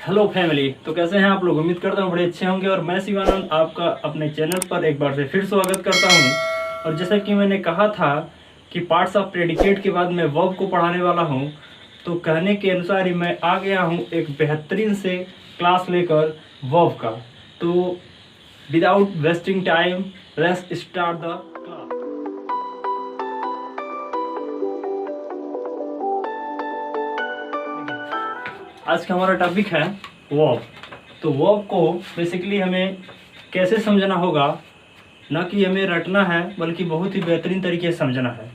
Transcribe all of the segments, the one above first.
Hello family. तो कैसे हैं आप लोग? उम्मीद करता हूँ बड़े अच्छे होंगे। और मैं शिवानंद आपका अपने चैनल पर एक बार से फिर स्वागत करता हूँ। और जैसा कि मैंने कहा था कि पार्ट्स ऑफ प्रेडिकेट के बाद मैं वर्ब को पढ़ाने वाला हूँ, तो कहने के अनुसार ही मैं आ गया हूँ एक बेहतरीन से क्लास लेकर वर्ब का। तो without wasting time let's start the class. आज का हमारा टॉपिक है वर्ब। तो वर्ब को बेसिकली हमें कैसे समझना होगा, ना कि हमें रटना है बल्कि बहुत ही बेहतरीन तरीके से समझना है।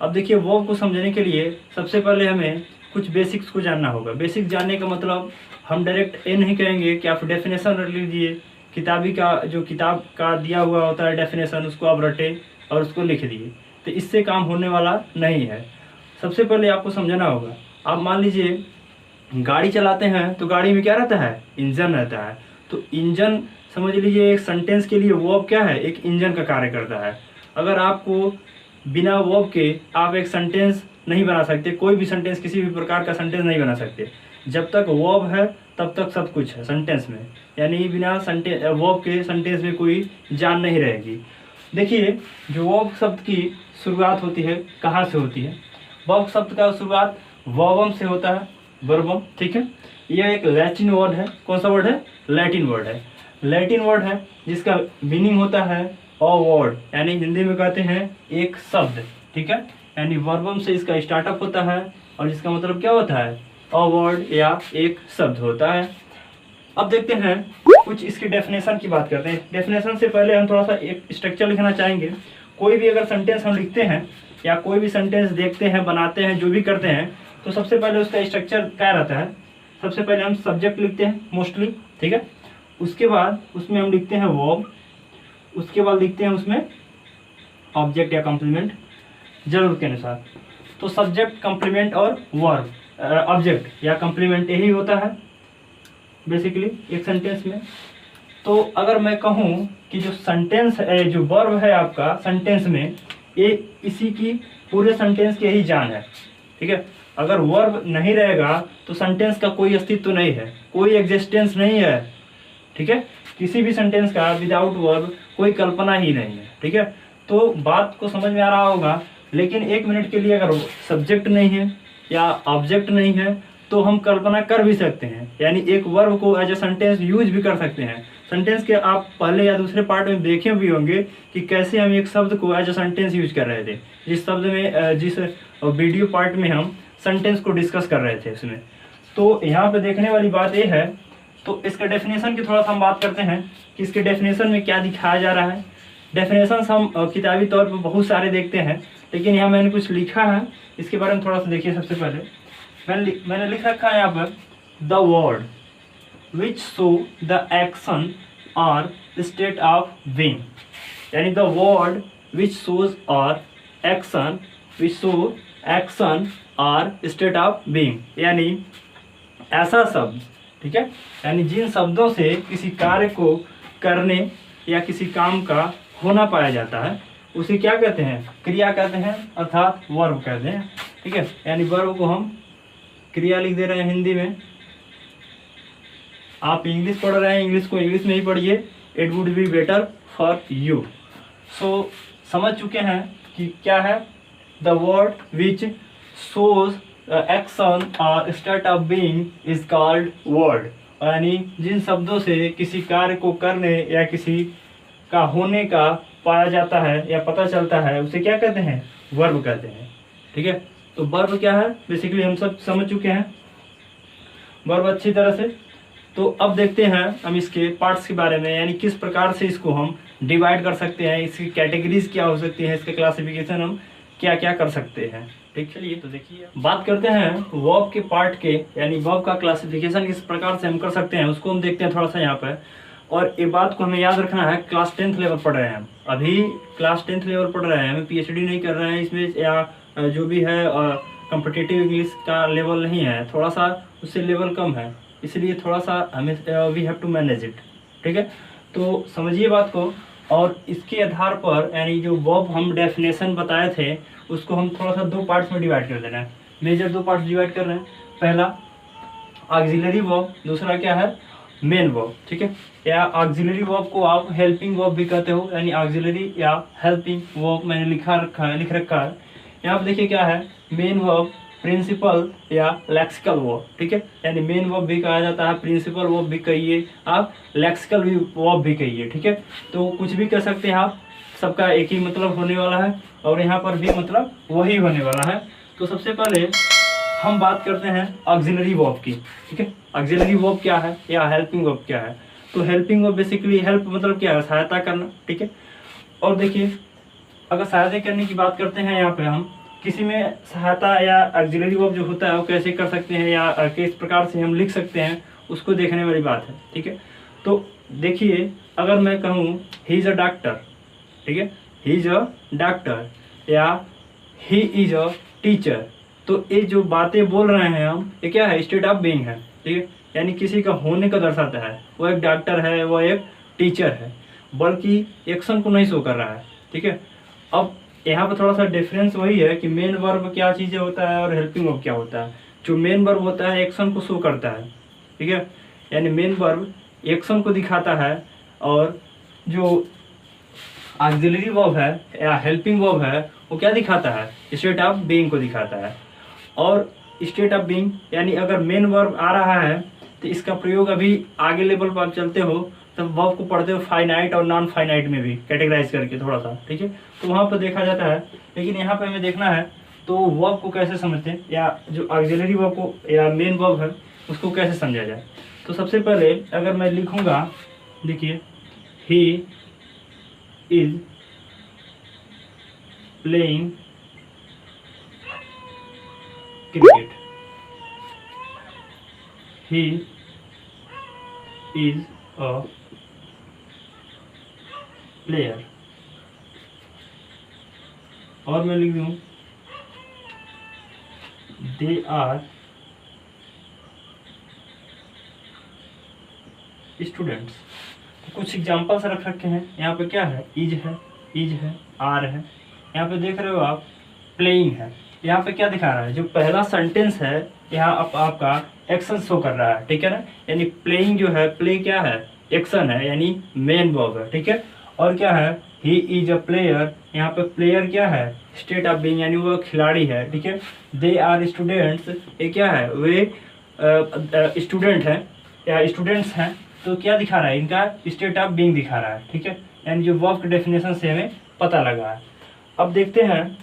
अब देखिए, वर्ब को समझने के लिए सबसे पहले हमें कुछ बेसिक्स को जानना होगा। बेसिक जानने का मतलब हम डायरेक्ट ये नहीं कहेंगे कि आप डेफिनेशन रट लीजिए। किताबी का जो किताब का दिया हुआ होता है डेफिनेशन, उसको आप रटे और उसको लिख दिए, तो इससे काम होने वाला नहीं है। सबसे पहले आपको समझना होगा। आप मान लीजिए गाड़ी चलाते हैं तो गाड़ी में क्या रहता है? इंजन रहता है। तो इंजन समझ लीजिए एक सेंटेंस के लिए वर्ब क्या है? एक इंजन का कार्य करता है। अगर आपको बिना वर्ब के आप एक सेंटेंस नहीं बना सकते, कोई भी सेंटेंस, किसी भी प्रकार का सेंटेंस नहीं बना सकते। जब तक वर्ब है तब तक सब कुछ है सेंटेंस में, यानी बिना वर्ब के सेंटेंस में कोई जान नहीं रहेगी। देखिए, जो वर्ब शब्द की शुरुआत होती है कहाँ से होती है? वर्ब शब्द का शुरुआत वर्बम से होता है, वर्बम। ठीक है, यह एक लैटिन वर्ड है। कौन सा वर्ड है? लैटिन वर्ड है। लैटिन वर्ड है जिसका मीनिंग होता है अ वर्ड, यानी हिंदी में कहते हैं एक शब्द। ठीक है, यानी वर्बम से इसका स्टार्टअप होता है और जिसका मतलब क्या होता है? अ वर्ड या एक शब्द होता है। अब देखते हैं कुछ इसकी डेफिनेशन की बात करते हैं। डेफिनेशन से पहले हम थोड़ा सा एक स्ट्रक्चर लिखना चाहेंगे। कोई भी अगर सेंटेंस हम लिखते हैं या कोई भी सेंटेंस देखते हैं, बनाते हैं, जो भी करते हैं, तो सबसे पहले उसका स्ट्रक्चर क्या रहता है? सबसे पहले हम सब्जेक्ट लिखते हैं मोस्टली। ठीक है, उसके बाद उसमें हम लिखते हैं वर्ब, उसके बाद लिखते हैं उसमें ऑब्जेक्ट या कॉम्प्लीमेंट जरूरत के अनुसार। तो सब्जेक्ट, कॉम्प्लीमेंट और वर्ब, ऑब्जेक्ट या कॉम्प्लीमेंट, यही होता है बेसिकली एक सेंटेंस में। तो अगर मैं कहूँ कि जो सेंटेंस है, जो वर्ब है आपका सेंटेंस में, ये इसी की पूरे सेंटेंस की यही जान है। ठीक है, अगर वर्ब नहीं रहेगा तो सेंटेंस का कोई अस्तित्व नहीं है, कोई एग्जिस्टेंस नहीं है। ठीक है, किसी भी सेंटेंस का विदाउट वर्ब कोई कल्पना ही नहीं है। ठीक है, तो बात को समझ में आ रहा होगा। लेकिन एक मिनट के लिए अगर सब्जेक्ट नहीं है या ऑब्जेक्ट नहीं है तो हम कल्पना कर भी सकते हैं, यानी एक वर्ब को एज ए सेंटेंस यूज भी कर सकते हैं। सेंटेंस के आप पहले या दूसरे पार्ट में देखे भी होंगे कि कैसे हम एक शब्द को एज ए सेंटेंस यूज कर रहे थे। जिस शब्द में जिस वीडियो पार्ट में हम सेंटेंस को डिस्कस कर रहे थे उसमें। तो यहाँ पे देखने वाली बात ये है। तो इसका डेफिनेशन की थोड़ा सा हम बात करते हैं कि इसके डेफिनेशन में क्या दिखाया जा रहा है। डेफिनेशन हम किताबी तौर पर बहुत सारे देखते हैं, लेकिन यहाँ मैंने कुछ लिखा है, इसके बारे में थोड़ा सा देखिए। सबसे पहले मैंने लिख रखा है यहाँ पर, the word which show the action और स्टेट ऑफ बीइंग, यानी द वर्ड विच शोज और एक्शन, विच शो एक्शन और स्टेट ऑफ बीइंग, यानी ऐसा शब्द। ठीक है, यानी जिन शब्दों से किसी कार्य को करने या किसी काम का होना पाया जाता है उसे क्या कहते हैं? क्रिया कहते हैं, अर्थात वर्ब कहते हैं। ठीक है, यानी वर्ब को हम क्रिया लिख दे रहे हैं हिंदी में। आप इंग्लिश पढ़ रहे हैं, इंग्लिश को इंग्लिश में ही पढ़िए, it would be better for you. So समझ चुके हैं कि क्या है the word which shows action और state of being is called word, यानी जिन शब्दों से किसी कार्य को करने या किसी का होने का पाया जाता है या पता चलता है उसे क्या कहते हैं? वर्ब कहते हैं। ठीक है, तो वर्ब क्या है बेसिकली हम सब समझ चुके हैं वर्ब अच्छी तरह से। तो अब देखते हैं हम इसके पार्ट्स के बारे में, यानी किस प्रकार से इसको हम डिवाइड कर सकते हैं, इसकी कैटेगरीज क्या हो सकती हैं, इसके क्लासिफिकेशन हम क्या क्या कर सकते हैं। ठीक, चलिए तो देखिए बात करते हैं वर्ब के पार्ट के, यानी वर्ब का क्लासिफिकेशन किस प्रकार से हम कर सकते हैं उसको हम देखते हैं थोड़ा सा यहाँ पर। और एक बात को हमें याद रखना है, क्लास 10th लेवल पढ़ रहे हैं हम, अभी क्लास 10th लेवल पढ़ रहे हैं, हमें पीएचडी नहीं कर रहे हैं इसमें, या जो भी है कॉम्पिटिटिव इंग्लिश का लेवल नहीं है, थोड़ा सा उससे लेवल कम है, इसलिए थोड़ा सा हमें we have to manage it. ठीक है, तो समझिए बात को। और इसके आधार पर यानी जो वर्ब हम डेफिनेशन बताए थे उसको हम थोड़ा सा दो पार्ट्स में डिवाइड कर देना है। मेजर दो पार्ट्स डिवाइड कर रहे हैं। पहला ऑक्सिलरी वर्ब, दूसरा क्या है मेन वर्ब, ठीक है। या ऑक्सिलरी वर्ब को आप हेल्पिंग वर्ब भी कहते हो, यानी ऑक्सिलरी या हेल्पिंग वर्ब मैंने लिख रखा है। यहाँ पे देखिए क्या है, मेन वर्ब, प्रिंसिपल या लेक्सिकल वर्ब, ठीक है। यानी मेन वर्ब भी कहा जाता है, प्रिंसिपल वर्ब भी कहिए आप, लेक्सिकल वर्ब भी कहिए, ठीक है। तो कुछ भी कह सकते हैं आप, सबका एक ही मतलब होने वाला है और यहाँ पर भी मतलब वही होने वाला है। तो सबसे पहले हम बात करते हैं ऑक्सिलरी वर्ब की, ठीक है। ऑक्सिलरी वर्ब क्या है या हेल्पिंग वर्ब क्या है। तो हेल्पिंग वर्ब बेसिकली हेल्प मतलब क्या है, सहायता करना, ठीक है। और देखिए अगर सहायता करने की बात करते हैं, यहाँ पे हम किसी में सहायता या ऑक्सिलरी वर्ब जो होता है वो कैसे कर सकते हैं या किस प्रकार से हम लिख सकते हैं, उसको देखने वाली बात है, ठीक है। तो देखिए अगर मैं कहूँ ही इज़ अ डॉक्टर, ठीक है, ही इज़ अ डॉक्टर या ही इज़ अ टीचर, तो ये जो बातें बोल रहे हैं हम, ये क्या है, स्टेट ऑफ बीइंग है, ठीक है। यानी किसी का होने का दर्शाता है, वो एक डॉक्टर है, वो एक टीचर है, बल्कि एक्शन को नहीं शो कर रहा है, ठीक है। अब यहाँ पर थोड़ा सा डिफरेंस वही है कि मेन वर्ब क्या चीज़ें होता है और हेल्पिंग वर्ब क्या होता है। जो मेन वर्ब होता है एक्शन को शो करता है, ठीक है, यानी मेन वर्ब एक्शन को दिखाता है, और जो ऑक्सिलरी वर्ब है या हेल्पिंग वर्ब है वो क्या दिखाता है, स्टेट ऑफ बीइंग को दिखाता है। और स्टेट ऑफ बीइंग यानी अगर मेन वर्ब आ रहा है तो इसका प्रयोग अभी आगे लेवल पर आप चलते हो तब वर्ब को पढ़ते हो फाइनाइट और नॉन फाइनाइट में भी कैटेगराइज करके थोड़ा सा, ठीक है। तो वहाँ पर देखा जाता है, लेकिन यहाँ पर हमें देखना है तो वर्ब को कैसे समझते हैं या जो ऑक्सिलरी वर्ब को या मेन वर्ब है उसको कैसे समझा जाए। तो सबसे पहले अगर मैं लिखूँगा, देखिए he is playing cricket, he is a player, और मैं लिख दूं they are स्टूडेंट्स। तो कुछ एग्जाम्पल्स रख रखे हैं, यहाँ पे क्या है, इज है, आर है, यहाँ पे देख रहे हो आप प्लेइंग है। यहाँ पे क्या दिखा रहा है, जो पहला सेंटेंस है यहाँ आपका एक्शन शो कर रहा है, ठीक है ना। यानी प्लेइंग जो है, प्ले क्या है, एक्शन है, यानी मेन वर्ब है, ठीक है। और क्या है, ही इज अ प्लेयर, यहाँ पे प्लेयर क्या है, स्टेट ऑफ बीइंग यानी वो खिलाड़ी है, ठीक है। दे आर स्टूडेंट्स, ये क्या है, वे स्टूडेंट है या स्टूडेंट्स हैं। तो क्या दिखा रहा है, इनका स्टेट ऑफ बीइंग दिखा रहा है, ठीक है। यानी जो वर्ब के डेफिनेशन से हमें पता लगा है। अब देखते हैं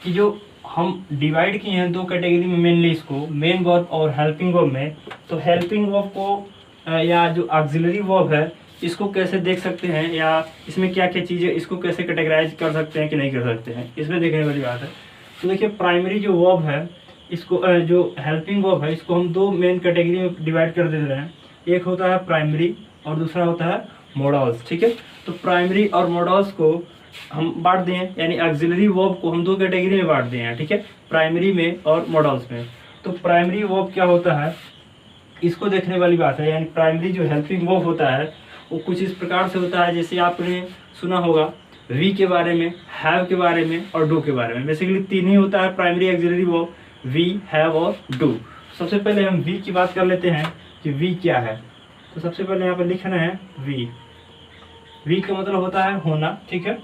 कि जो हम डिवाइड किए हैं दो कैटेगरी में मेनली, इसको मेन वर्ब और हेल्पिंग वर्ब में। तो हेल्पिंग वर्ब को या जो ऑक्सिलरी वर्ब है इसको कैसे देख सकते हैं या इसमें क्या क्या चीज़ें, इसको कैसे कैटेगराइज कर सकते हैं कि नहीं कर सकते हैं, इसमें देखने वाली बात है। तो देखिए प्राइमरी जो वर्ब है इसको जो हेल्पिंग वर्ब है इसको हम दो मेन कैटेगरी में डिवाइड कर दे रहे हैं। एक होता है प्राइमरी और दूसरा होता है मॉडल्स, ठीक है। तो प्राइमरी और मॉडल्स को हम बांट दें, यानी ऑक्सिलरी वर्ब को हम दो कैटेगरी में बांट दें, ठीक है, प्राइमरी में और मॉडल्स में। तो प्राइमरी वर्ब क्या होता है, इसको देखने वाली बात है। यानी प्राइमरी जो हेल्पिंग वर्ब होता है वो कुछ इस प्रकार से होता है, जैसे आपने सुना होगा वी के बारे में, हैव के बारे में और डू के बारे में। बेसिकली तीन ही होता है primary auxiliary verb, be, have और डू। सबसे पहले हम वी की बात कर लेते हैं कि वी क्या है। तो सबसे पहले यहाँ पर लिखना है वी। वी का मतलब होता है होना, ठीक है।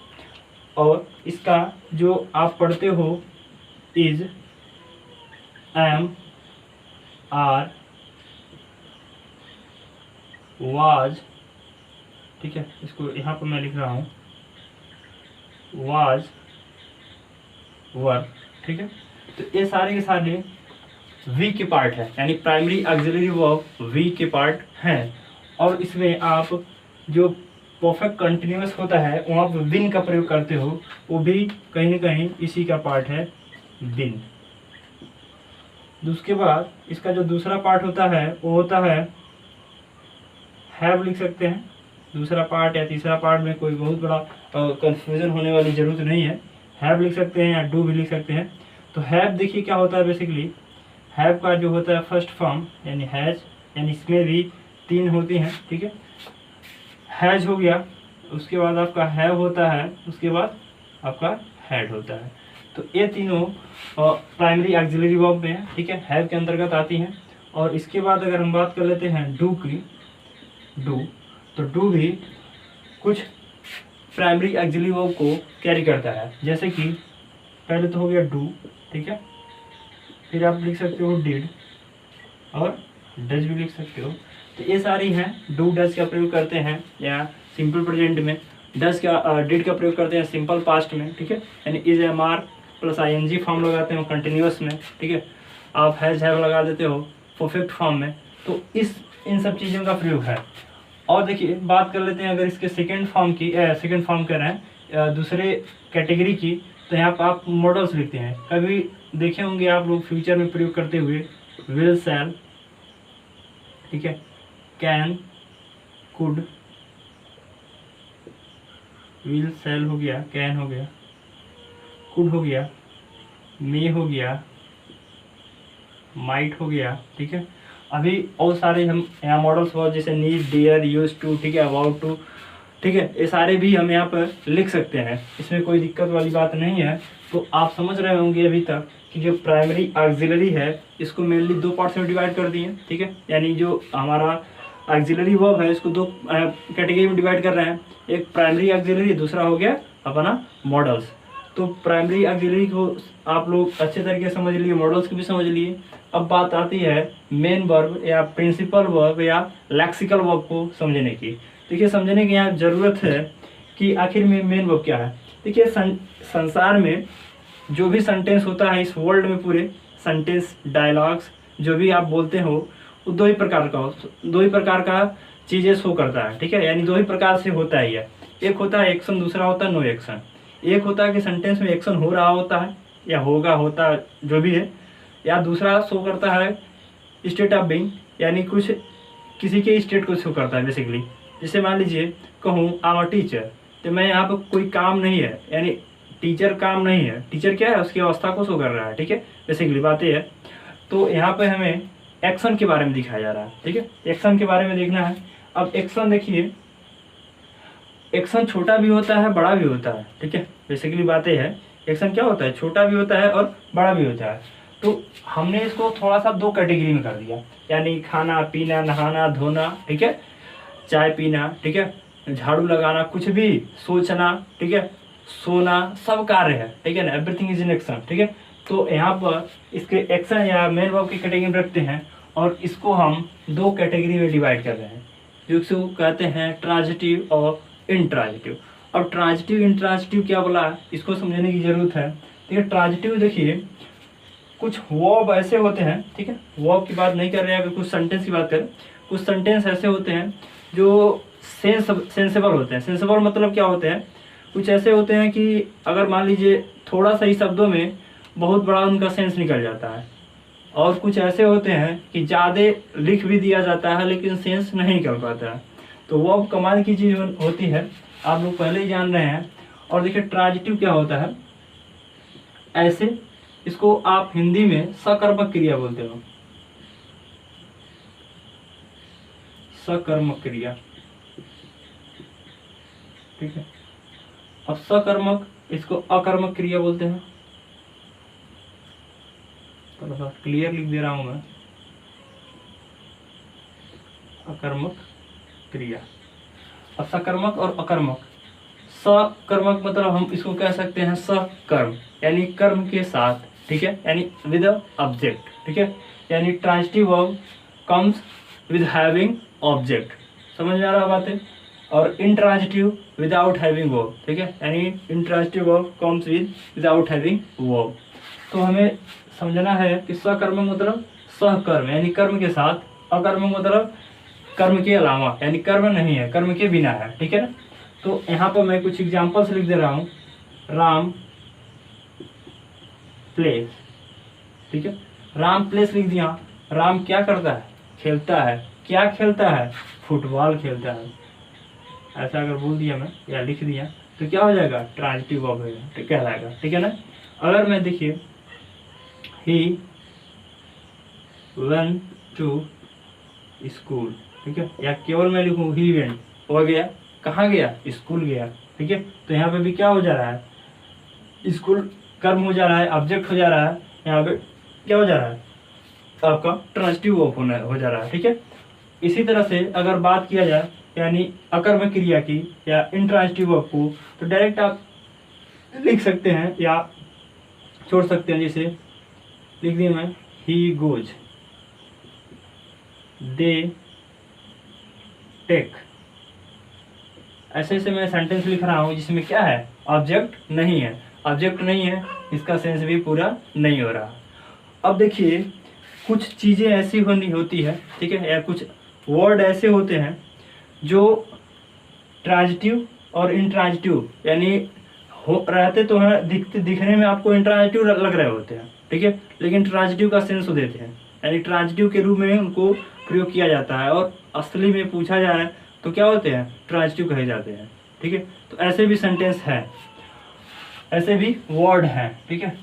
और इसका जो आप पढ़ते हो इज, एम, आर, वाज, ठीक है। इसको यहाँ पर मैं लिख रहा हूँ वाज, वर, ठीक है। तो ये सारे के सारे वी के पार्ट है, यानी प्राइमरी ऑक्सिलरी वर्ब वी के पार्ट हैं। और इसमें आप जो परफेक्ट कंटिन्यूअस होता है वहाँ पर विन का प्रयोग करते हो, वो भी कहीं ना कहीं इसी का पार्ट है, विन। उसके बाद इसका जो दूसरा पार्ट होता है वो होता है हैव, लिख सकते हैं। दूसरा पार्ट या तीसरा पार्ट में कोई बहुत बड़ा कंफ्यूजन होने वाली ज़रूरत नहीं है, हैव लिख सकते हैं या डू भी लिख सकते हैं। तो हैव देखिए क्या होता है, बेसिकली हैव का जो होता है फर्स्ट फॉर्म यानी हैज, यानी इसमें भी तीन होती हैं, ठीक है। हैज हो गया, उसके बाद आपका हैव होता है, उसके बाद आपका हैड होता है। तो ये तीनों प्राइमरी ऑक्सिलरी वर्ब में है, ठीक है, हैव के अंतर्गत आती हैं। और इसके बाद अगर हम बात कर लेते हैं डू की, डू, तो डू भी कुछ प्राइमरी एक्सिलरी वर्ब को कैरी करता है। जैसे कि पहले तो हो गया डू, ठीक है, फिर आप लिख सकते हो डिड और डज भी लिख सकते हो। तो ये सारी हैं, डू डज का प्रयोग करते हैं या सिंपल प्रेजेंट में, डज का डिड का प्रयोग करते हैं सिंपल पास्ट में, ठीक है, यानी is am are plus ING form लगाते हो कंटिन्यूस में, ठीक है, आप हैज हैव लगा देते हो परफेक्ट फॉर्म में। तो इन सब चीज़ों का प्रयोग है। और देखिए बात कर लेते हैं अगर इसके सेकेंड फॉर्म की, सेकेंड फॉर्म कर रहे हैं दूसरे कैटेगरी की, तो यहाँ पर आप मॉडल्स लिखते हैं। कभी देखे होंगे आप लोग फ्यूचर में प्रयोग करते हुए विल शैल, ठीक है, कैन कुड, विल शैल हो गया, कैन हो गया, कुड हो गया, मे हो गया, माइट हो गया, ठीक है। अभी और सारे हम यहाँ मॉडल्स वर्ब जैसे नीड, डियर, यूज टू, ठीक है, अबाउट टू, ठीक है, ये सारे भी हम यहाँ पर लिख सकते हैं, इसमें कोई दिक्कत वाली बात नहीं है। तो आप समझ रहे होंगे अभी तक कि जो प्राइमरी ऑक्सिलरी है इसको मेनली दो पार्ट्स में डिवाइड कर दिए, ठीक है, यानी जो हमारा ऑक्सिलरी वर्ब है इसको दो कैटेगरी में डिवाइड कर रहे हैं, एक प्राइमरी ऑक्सिलरी, दूसरा हो गया अपना मॉडल्स। तो प्राइमरी ऑक्सिलरी को आप लोग अच्छे तरीके से समझ लिए, मॉडल्स को भी समझ लिए। अब बात आती है मेन वर्ब या प्रिंसिपल वर्ब या लेक्सिकल वर्ब को समझने की। देखिए समझने की यहाँ ज़रूरत है कि आखिर में मेन वर्ब क्या है। देखिए संसार में जो भी सेंटेंस होता है इस वर्ल्ड में, पूरे सेंटेंस डायलॉग्स जो भी आप बोलते हो वो दो ही प्रकार का चीज़ें शो करता है, ठीक है, यानी दो ही प्रकार से होता है ये। एक होता है एक्शन, दूसरा होता है नो एक्शन। एक होता है कि सेंटेंस में एक्शन हो रहा होता है या होता जो भी है, या दूसरा शो करता है स्टेट ऑफ बीइंग, यानी कुछ किसी के स्टेट को शो करता है बेसिकली। जैसे मान लीजिए कहूँ आई एम अ टीचर, तो मैं यहाँ पर कोई काम नहीं है, यानी टीचर काम नहीं है, टीचर क्या है उसकी अवस्था को शो कर रहा है, ठीक है, बेसिकली बात ये है। तो यहाँ पे हमें एक्शन के बारे में दिखाया जा रहा है, ठीक है, एक्शन के बारे में देखना है। अब एक्शन देखिए, एक्शन छोटा भी होता है बड़ा भी होता है, ठीक है, बेसिकली बात ये है एक्शन क्या होता है, छोटा भी होता है और बड़ा भी होता है। तो हमने इसको थोड़ा सा दो कैटेगरी में कर दिया, यानी खाना पीना, नहाना धोना, ठीक है, चाय पीना, ठीक है, झाड़ू लगाना, कुछ भी सोचना, ठीक है, सोना, सब कार्य है, ठीक है ना, एवरीथिंग इज इन एक्शन, ठीक है। तो यहाँ पर इसके एक्शन या मेन वर्ब की कैटेगरी में रखते हैं और इसको हम दो कैटेगरी में डिवाइड कर रहे हैं, जो इसको कहते हैं ट्रांजिटिव और इंट्रांजिटिव। अब ट्रांजिटिव इंट्रांजिटिव क्या बोला इसको समझने की जरूरत है। ठीक है, ट्रांजिटिव देखिए कुछ वर्ब ऐसे होते हैं, ठीक है, वर्ब की बात नहीं कर रहे हैं, अगर कुछ सेंटेंस की बात करें, कुछ सेंटेंस ऐसे होते हैं जो सेंसेबल होते हैं। सेंसेबल मतलब क्या होते हैं, कुछ ऐसे होते हैं कि अगर मान लीजिए थोड़ा सा ही शब्दों में बहुत बड़ा उनका सेंस निकल जाता है, और कुछ ऐसे होते हैं कि ज़्यादा लिख भी दिया जाता है लेकिन सेंस नहीं निकल पाता है। तो वर्ब कमाल की चीज़ होती है, आप लोग पहले ही जान रहे हैं। और देखिए ट्रांजिटिव क्या होता है, ऐसे इसको आप हिंदी में सकर्मक क्रिया बोलते हो, सकर्मक क्रिया, ठीक है। अब सकर्मक इसको अकर्मक क्रिया बोलते हैं, थोड़ा सा क्लियर लिख दे रहा हूं मैं, अकर्मक क्रिया। अब सकर्मक और अकर्मक, सकर्मक मतलब हम इसको कह सकते हैं सकर्म, यानी कर्म के साथ, ठीक है, यानी विद ऑब्जेक्ट, ठीक है, यानी transitive verb comes with having object, समझ में आ रहा बात है। और इंट्रांजिटिव विदाउट हैविंग वर्ब, ठीक है, यानी intransitive verb comes without having verb. तो हमें समझना है कि सकर्मक मतलब सहकर्म यानी कर्म के साथ, अकर्मक मतलब कर्म के अलावा यानी कर्म नहीं है, कर्म के बिना है, ठीक है ना। तो यहाँ पर मैं कुछ एग्जाम्पल्स लिख दे रहा हूँ, राम प्लेस, ठीक है, राम प्लेस लिख दिया। राम क्या करता है, खेलता है, क्या खेलता है, फुटबॉल खेलता है, ऐसा अगर बोल दिया मैं या लिख दिया तो क्या हो जाएगा, ट्रांजिटिव वर्ब होगा, ठीक कहलाएगा, ठीक है ना। अगर मैं देखिए ही वेंट टू स्कूल, ठीक है, या केवल मैं लिखूँ ही वेंट, हो गया, कहाँ गया, स्कूल गया, ठीक है। तो यहाँ पे भी क्या हो जा रहा है, स्कूल कर्म हो जा रहा है, ऑब्जेक्ट हो जा रहा है, यहाँ पे क्या हो जा रहा है, आपका ट्रांजिटिव वर्ब हो जा रहा है। ठीक है, इसी तरह से अगर बात किया जाए यानी अकर्मक क्रिया की या इंट्रांजिटिव वर्ब को, तो डायरेक्ट आप लिख सकते हैं या छोड़ सकते हैं। जैसे लिख दिया मैं, ही गोज, दे टेक। ऐसे ऐसे मैं सेंटेंस लिख रहा हूँ जिसमें क्या है, ऑब्जेक्ट नहीं है। ऑब्जेक्ट नहीं है, इसका सेंस भी पूरा नहीं हो रहा। अब देखिए, कुछ चीज़ें ऐसी होती है, ठीक है, या कुछ वर्ड ऐसे होते हैं जो ट्रांजिटिव और इंट्रांजिटिव यानी हो रहते तो हैं, दिखने में आपको इंट्रांजिटिव लग रहे होते हैं, ठीक है, लेकिन ट्रांजिटिव का सेंस देते हैं, यानी ट्रांजिटिव के रूप में उनको प्रयोग किया जाता है और असली में पूछा जाए तो क्या होते हैं, ट्रांजिटिव कहे जाते हैं। ठीक है, तो ऐसे भी सेंटेंस है, ऐसे भी वर्ड हैं। ठीक है,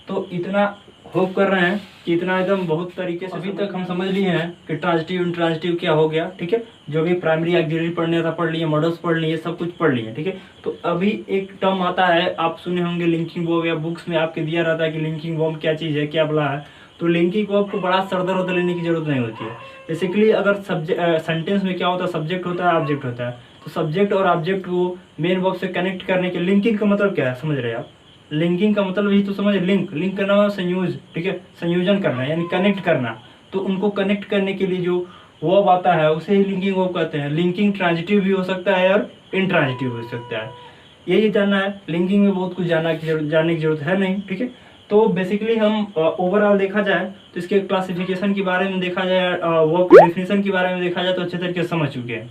तो इतना होप कर रहे हैं कि इतना एकदम बहुत तरीके से अभी तक हम समझ लिए हैं कि ट्रांजिटिव इंट्रांजिटिव क्या हो गया। ठीक है, जो भी प्राइमरी ऑक्सिलरी पढ़ने था पढ़ लिए, मॉडल्स पढ़ लिए, सब कुछ पढ़ लिए। ठीक है, तो अभी एक टर्म आता है, आप सुने होंगे लिंकिंग वर्ब, या बुक्स में आपके दिया रहता है कि लिंकिंग वर्ब क्या चीज़ है, क्या बला है। तो लिंकिंग वर्ब को बड़ा सरदर होता लेने की जरूरत नहीं होती है। बेसिकली अगर सेंटेंस में क्या होता है, सब्जेक्ट होता है, ऑब्जेक्ट होता है, तो सब्जेक्ट और ऑब्जेक्ट को मेन वर्ब से कनेक्ट करने के, लिंकिंग का मतलब क्या है समझ रहे हैं आप? लिंकिंग का मतलब यही तो समझ, लिंक करना है, संयोज। ठीक है, संयोजन करना यानी कनेक्ट करना। तो उनको कनेक्ट करने के लिए जो वर्ब आता है उसे ही लिंकिंग वर्ब कहते हैं। लिंकिंग ट्रांजिटिव भी हो सकता है और इंट्रांजिटिव भी हो सकता है। यही जानना है, लिंकिंग में बहुत कुछ जानने की जरूरत है नहीं। ठीक है, तो बेसिकली हम ओवरऑल देखा जाए तो इसके क्लासिफिकेशन के बारे में देखा जाए, वर्ब के डेफिनेशन के बारे में देखा जाए तो अच्छे तरीके से समझ चुके हैं।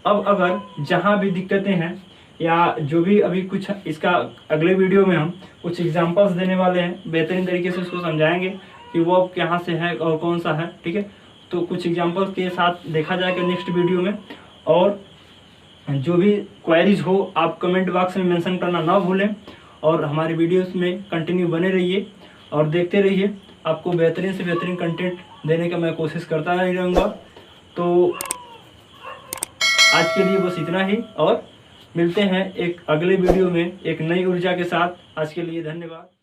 अब अगर जहाँ भी दिक्कतें हैं या जो भी अभी कुछ, इसका अगले वीडियो में हम कुछ एग्जांपल्स देने वाले हैं, बेहतरीन तरीके से उसको समझाएंगे कि वो कहाँ से है और कौन सा है। ठीक है, तो कुछ एग्जांपल्स के साथ देखा जाएगा नेक्स्ट वीडियो में। और जो भी क्वेरीज हो आप कमेंट बॉक्स में मेंशन करना ना भूलें, और हमारे वीडियोस में कंटिन्यू बने रहिए और देखते रहिए। आपको बेहतरीन से बेहतरीन कंटेंट देने का मैं कोशिश करता ही रहूँगा। तो आज के लिए बस इतना ही, और मिलते हैं एक अगले वीडियो में एक नई ऊर्जा के साथ। आज के लिए धन्यवाद।